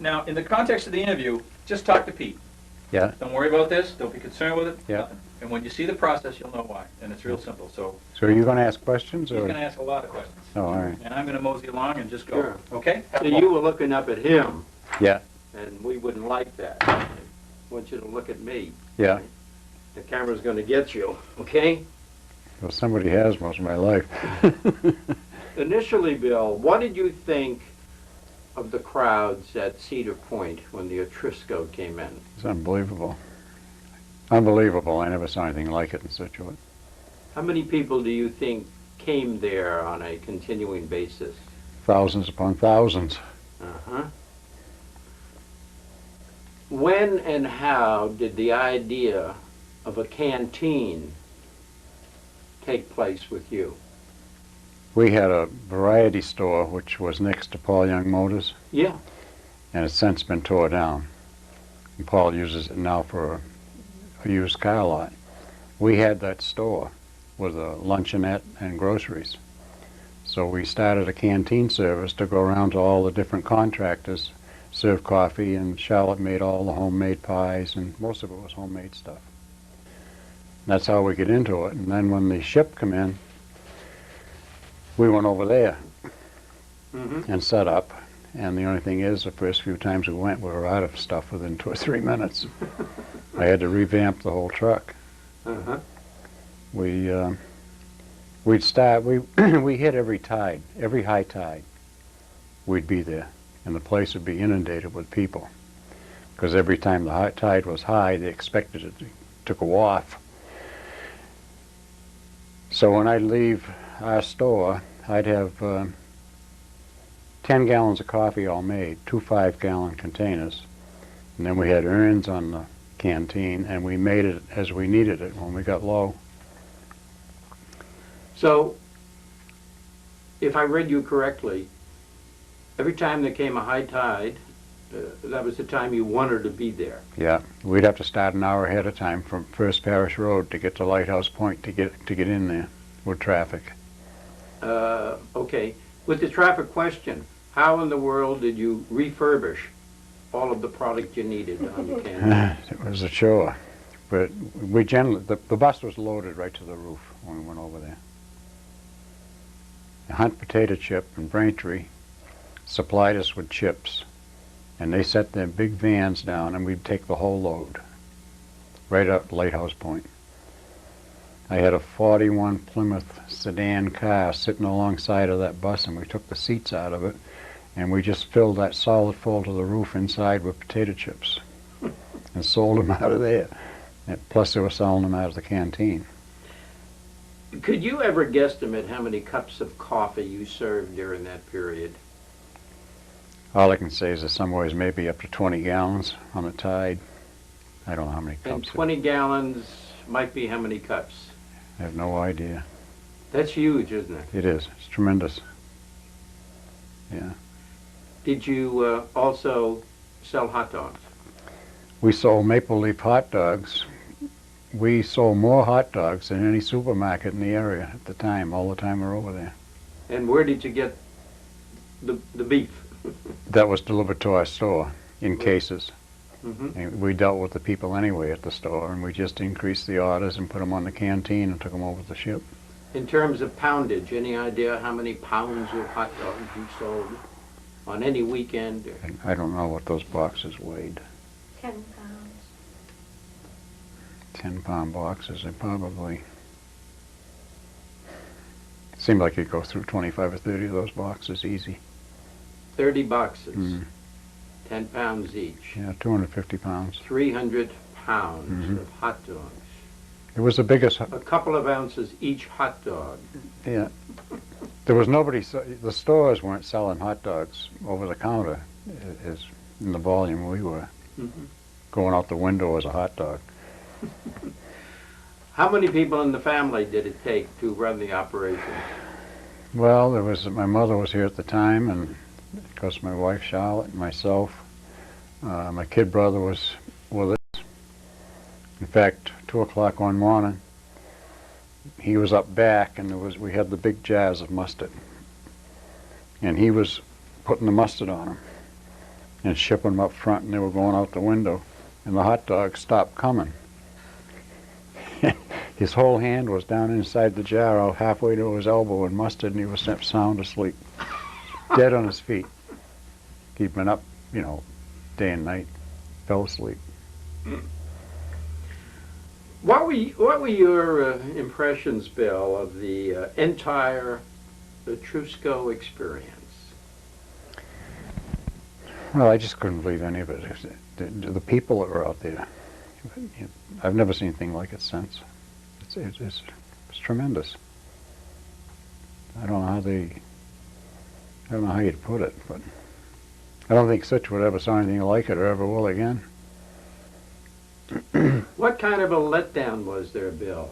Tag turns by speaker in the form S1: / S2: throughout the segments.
S1: Now, in the context of the interview, just talk to Pete.
S2: Yeah.
S1: Don't worry about this. Don't be concerned with it.
S2: Yeah.
S1: Nothing. And when you see the process, you'll know why. And it's real simple. So
S2: So are you going to ask questions?
S1: he's
S2: Or?
S1: going to ask a lot of questions.
S2: Oh, all right.
S1: And I'm going to mosey along and just go.
S3: Sure.
S1: Okay?
S3: So you were looking up at him,
S2: Yeah.
S3: and we wouldn't like that. I want you to look at me.
S2: Yeah.
S3: The camera's going to get you, okay?
S2: Well, somebody has most of my life.
S3: Initially, Bill, what did you think of the crowds at Cedar Point when the Etrusco came in?
S2: It's unbelievable. Unbelievable. I never saw anything like it in Situate.
S3: How many people do you think came there on a continuing basis?
S2: Thousands upon thousands.
S3: Uh-huh. When and how did the idea of a canteen take place with you?
S2: We had a variety store which was next to Paul Young Motors,
S3: Yeah.
S2: and it's since been tore down. And Paul uses it now for a used car lot. We had that store with a luncheonette and groceries. So we started a canteen service to go around to all the different contractors, serve coffee, and Charlotte made all the homemade pies, and most of it was homemade stuff. That's how we get into it. And then when the ship come in, we went over there
S3: Mm-hmm.
S2: and set up. And the only thing is, the first few times we went, we were out of stuff within 2 or 3 minutes. I had to revamp the whole truck.
S3: Uh-huh.
S2: We'd start, we hit every tide, every high tide, we'd be there. And the place would be inundated with people. Because every time the high tide was high, they expected it to go off. So when I'd leave our store, I'd have 10 gallons of coffee all made, 2 5-gallon containers. And then we had urns on the canteen, and we made it as we needed it when we got low.
S3: So, if I read you correctly, every time there came a high tide, that was the time you wanted to be there.
S2: Yeah, we'd have to start an hour ahead of time from First Parish Road to get to Lighthouse Point to get in there with traffic.
S3: Okay. With the traffic question, how in the world did you refurbish all of the product you needed on the canteen?
S2: It was a chore, but we generally the bus was loaded right to the roof when we went over there. Hunt Potato Chip in Braintree supplied us with chips, and they set their big vans down, and we'd take the whole load right up to Lighthouse Point. I had a 41 Plymouth sedan car sitting alongside of that bus, and we took the seats out of it, and we just filled that solid full to the roof inside with potato chips and sold them out of there. And plus they were selling them out of the canteen.
S3: Could you ever guesstimate how many cups of coffee you served during that period?
S2: All I can say is that some ways maybe up to 20 gallons on the tide. I don't know how many
S3: And
S2: cups.
S3: 20 gallons might be how many cups?
S2: I have no idea.
S3: That's huge, isn't it?
S2: It is. It's tremendous. Yeah.
S3: Did you also sell hot dogs?
S2: We sold maple leaf hot dogs. We sold more hot dogs than any supermarket in the area at the time, all the time we were over there.
S3: And where did you get the beef?
S2: That was delivered to our store in cases.
S3: Mm-hmm.
S2: And we dealt with the people anyway at the store, and we just increased the orders and put them on the canteen and took them over the ship.
S3: In terms of poundage, any idea how many pounds of hot dogs you sold on any weekend?
S2: And I don't know what those boxes weighed.
S4: 10 pounds.
S2: 10-pound boxes, they probably seemed like you'd go through 25 or 30 of those boxes easy.
S3: 30 boxes,
S2: Mm.
S3: 10 pounds each.
S2: Yeah, 250 pounds.
S3: 300 pounds
S2: Mhm.
S3: of hot dogs.
S2: It was the biggest.
S3: A couple of ounces each hot dog.
S2: Yeah. There was nobody, the stores weren't selling hot dogs over the counter as in the volume we were.
S3: Mhm.
S2: Going out the window was a hot dog.
S3: How many people in the family did it take to run the operation?
S2: Well, there was, my mother was here at the time, and of course my wife Charlotte and myself. My kid brother was with us. In fact, 2 o'clock one morning, he was up back, and we had the big jars of mustard, and he was putting the mustard on them. and shipping them up front, and they were going out the window, and the hot dogs stopped coming. His whole hand was down inside the jar, out halfway to his elbow in mustard, and he was sound asleep, dead on his feet. He'd been up, day and night, fell asleep.
S3: What were your impressions, Bill, of the entire Etrusco experience?
S2: Well, I just couldn't believe any of it. The people that were out there, I've never seen anything like it since. It's tremendous. I don't know how you'd put it, but I don't think Situate ever saw anything like it or ever will again.
S3: What kind of a letdown was there, Bill,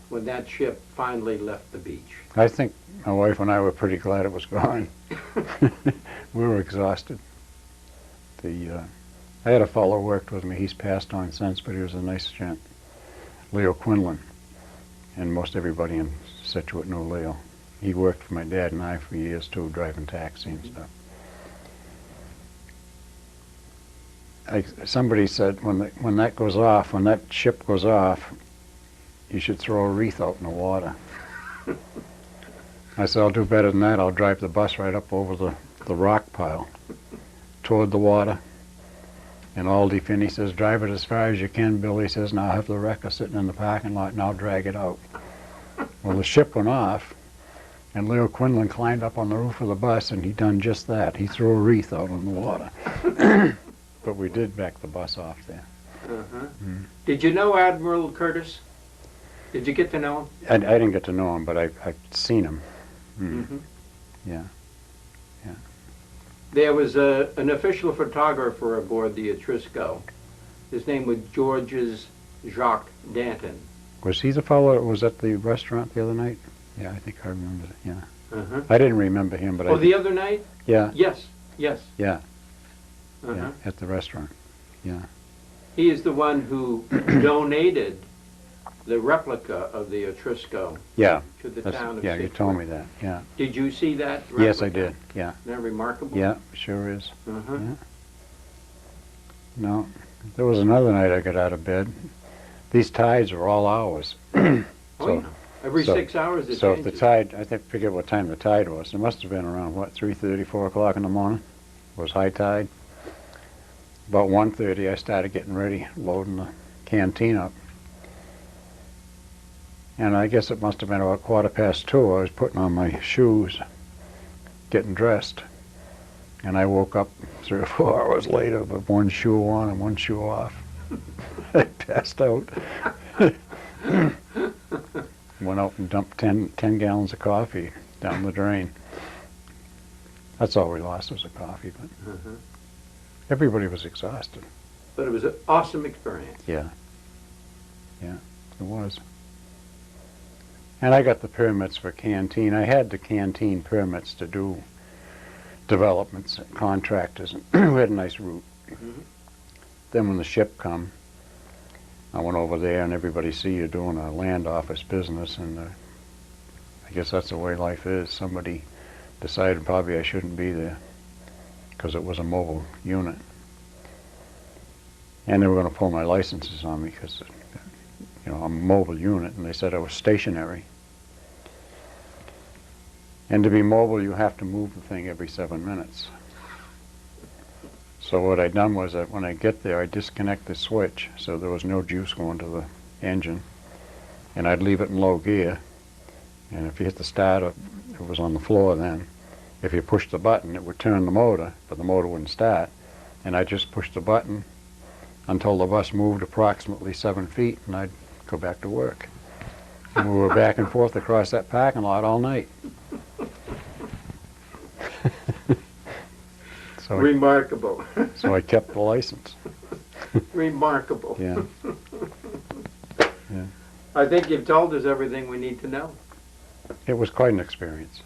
S3: when that ship finally left the beach?
S2: I think my wife and I were pretty glad it was gone. We were exhausted. I had a fellow who worked with me. He's passed on since, but he was a nice gent, Leo Quinlan, and most everybody in Situate knew Leo. He worked for my dad and I for years too, driving taxi and stuff. Somebody said when that ship goes off, you should throw a wreath out in the water. I said, I'll do better than that. I'll drive the bus right up over the rock pile toward the water. And Aldi Finney says, drive it as far as you can, Bill. He says, now I have the wrecker sitting in the parking lot and I'll drag it out. Well, the ship went off, and Leo Quinlan climbed up on the roof of the bus, and he done just that. He threw a wreath out in the water. But we did back the bus off there.
S3: Uh-huh. Did you know Admiral Curtis? Did you get to know him?
S2: I didn't get to know him, but I've seen him. Yeah.
S3: There was an official photographer aboard the Etrusco. His name was Georges Jacques Danton.
S2: Was he the fellow that was at the restaurant the other night? Yeah, I think I remember that, yeah.
S3: Uh-huh.
S2: I didn't remember him, but
S3: Oh, the other night?
S2: Yeah.
S3: Yes.
S2: Yeah,
S3: Uh-huh.
S2: at the restaurant, yeah.
S3: He is the one who donated the replica of the Etrusco
S2: Yeah.
S3: to the town of
S2: Yeah, you
S3: Situate.
S2: told me that, yeah.
S3: Did you see that replica?
S2: Yes, I did, yeah.
S3: Isn't that remarkable?
S2: Yeah, sure is.
S3: Uh-huh.
S2: Yeah. No, there was another night I got out of bed. These tides were all hours.
S3: Oh,
S2: So-
S3: yeah. Every
S2: so-
S3: 6 hours it
S2: So if the
S3: changes.
S2: tide, I forget what time the tide was. It must have been around, 3:30, 4 o'clock in the morning was high tide. About 1:30, I started getting ready, loading the canteen up. And I guess it must have been about 2:15. I was putting on my shoes, getting dressed. And I woke up 3 or 4 hours later with one shoe on and one shoe off. I passed out. Went out and dumped 10 gallons of coffee down the drain. That's all we lost was the coffee, but
S3: Uh-huh.
S2: everybody was exhausted.
S3: But it was an awesome experience.
S2: Yeah, it was. And I got the permits for canteen. I had the canteen permits to do developments and contractors, and we had a nice route.
S3: Mhm.
S2: Then when the ship come, I went over there and everybody see you doing a land office business, and I guess that's the way life is. Somebody decided probably I shouldn't be there because it was a mobile unit. And they were going to pull my licenses on me because, I'm a mobile unit, and they said I was stationary. And to be mobile, you have to move the thing every 7 minutes. So what I done was that when I get there, I disconnect the switch so there was no juice going to the engine, and I'd leave it in low gear. And if you hit the starter, it was on the floor then. If you pushed the button, it would turn the motor, but the motor wouldn't start. And I just pushed the button until the bus moved approximately 7 feet, and I'd go back to work. And we were back and forth across that parking lot all night.
S3: Remarkable.
S2: So I kept the license.
S3: Remarkable.
S2: Yeah.
S3: I think you've told us everything we need to know.
S2: It was quite an experience.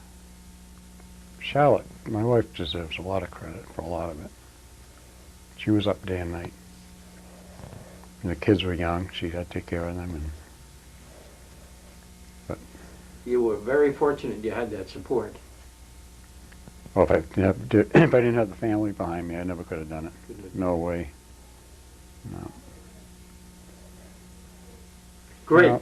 S2: Charlotte, my wife, deserves a lot of credit for a lot of it. She was up day and night. And the kids were young. She had to take care of them.
S3: You were very fortunate you had that support.
S2: Well, if I didn't have the family behind me, I never could have done it. No way. No.
S3: Great.
S2: Well,